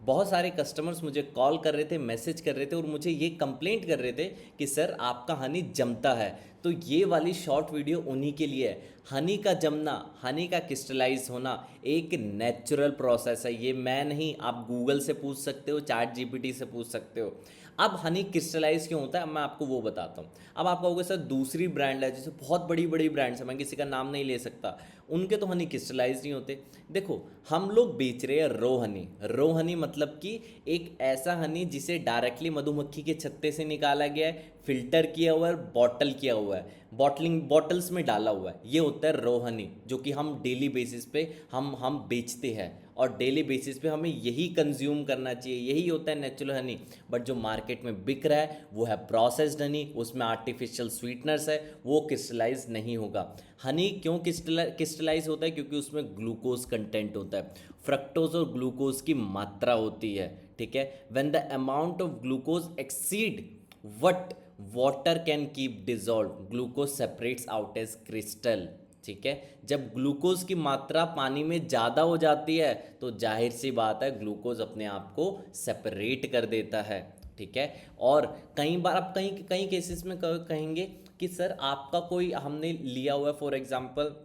बहुत सारे कस्टमर्स मुझे कॉल कर रहे थे, मैसेज कर रहे थे और मुझे ये कंप्लेंट कर रहे थे कि सर आपका हनी जमता है। तो ये वाली शॉर्ट वीडियो उन्हीं के लिए है। हनी का जमना, हनी का क्रिस्टलाइज होना एक नेचुरल प्रोसेस है। ये मैं नहीं, आप गूगल से पूछ सकते हो, चैट जीपीटी से पूछ सकते हो। अब हनी क्रिस्टलाइज क्यों होता है, अब मैं आपको वो बताता हूँ। अब आप कहोगे सर दूसरी ब्रांड है, जैसे बहुत बड़ी बड़ी ब्रांड्स है, मैं किसी का नाम नहीं ले सकता, उनके तो हनी क्रिस्टलाइज नहीं होते। देखो, हम लोग बेच रहे हैं रो हनी। रो हनी मतलब कि एक ऐसा हनी जिसे डायरेक्टली मधुमक्खी के छत्ते से निकाला गया है, फिल्टर किया हुआ है, बॉटल किया हुआ है, बॉटलिंग बॉटल्स में डाला हुआ है, ये होता है रो हनी, जो कि हम डेली बेसिस पे हम बेचते हैं और डेली बेसिस पे हमें यही कंज्यूम करना चाहिए, यही होता है नेचुरल हनी। बट जो मार्केट में बिक रहा है वो है प्रोसेस्ड हनी, उसमें आर्टिफिशियल स्वीटनर्स है, वो क्रिस्टलाइज नहीं होगा। हनी क्यों क्रिस्टलाइज होता है, क्योंकि उसमें ग्लूकोज कंटेंट होता है, फ्रक्टोज और ग्लूकोज की मात्रा होती है। ठीक है, when the amount of glucose exceed what water can keep dissolve, glucose separates out as crystal. ठीक है, जब ग्लूकोज की मात्रा पानी में ज़्यादा हो जाती है तो जाहिर सी बात है ग्लूकोज अपने आप को सेपरेट कर देता है। ठीक है, और कई बार आप कई कई केसेस में कहेंगे कि सर आपका कोई हमने लिया हुआ है, फॉर एग्जांपल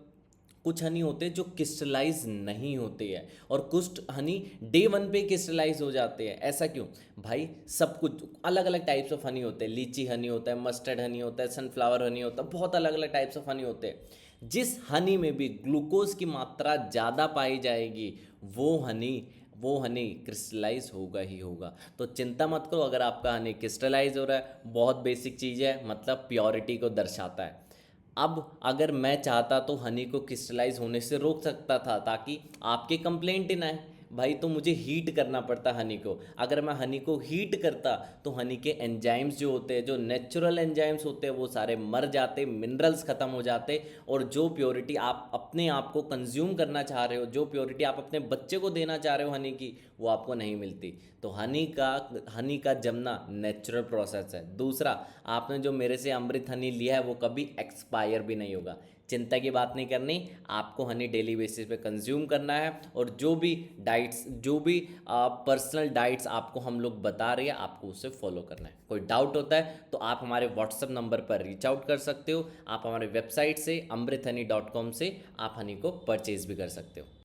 कुछ हनी होते हैं जो क्रिस्टलाइज नहीं होते हैं और कुछ हनी डे वन पे क्रिस्टलाइज हो जाते हैं। ऐसा क्यों भाई, सब कुछ अलग अलग टाइप्स ऑफ हनी होते हैं, लीची हनी होता है, मस्टर्ड हनी होता है, सनफ्लावर हनी होता है, बहुत अलग अलग टाइप्स ऑफ हनी होते हैं। जिस हनी में भी ग्लूकोज की मात्रा ज़्यादा पाई जाएगी वो हनी क्रिस्टलाइज होगा ही होगा। तो चिंता मत करो, अगर आपका हनी क्रिस्टलाइज हो रहा है, बहुत बेसिक चीज़ है, मतलब प्योरिटी को दर्शाता है। अब अगर मैं चाहता तो हनी को क्रिस्टलाइज होने से रोक सकता था ताकि आपके कंप्लेंट ही ना आए भाई, तो मुझे हीट करना पड़ता हनी को। अगर मैं हनी को हीट करता तो हनी के एंजाइम्स जो होते हैं, जो नेचुरल एंजाइम्स होते हैं, वो सारे मर जाते, मिनरल्स ख़त्म हो जाते और जो प्योरिटी आप अपने आप को कंज्यूम करना चाह रहे हो, जो प्योरिटी आप अपने बच्चे को देना चाह रहे हो हनी की, वो आपको नहीं मिलती। तो हनी का जमना नेचुरल प्रोसेस है। दूसरा, आपने जो मेरे से अमृत हनी लिया है वो कभी एक्सपायर भी नहीं होगा। चिंता की बात नहीं करनी, आपको हनी डेली बेसिस पे कंज्यूम करना है और जो भी पर्सनल डाइट्स आपको हम लोग बता रहे हैं आपको उसे फॉलो करना है। कोई डाउट होता है तो आप हमारे व्हाट्सएप नंबर पर रीच आउट कर सकते हो, आप हमारे वेबसाइट से amrithani.com से आप हनी को परचेज भी कर सकते हो।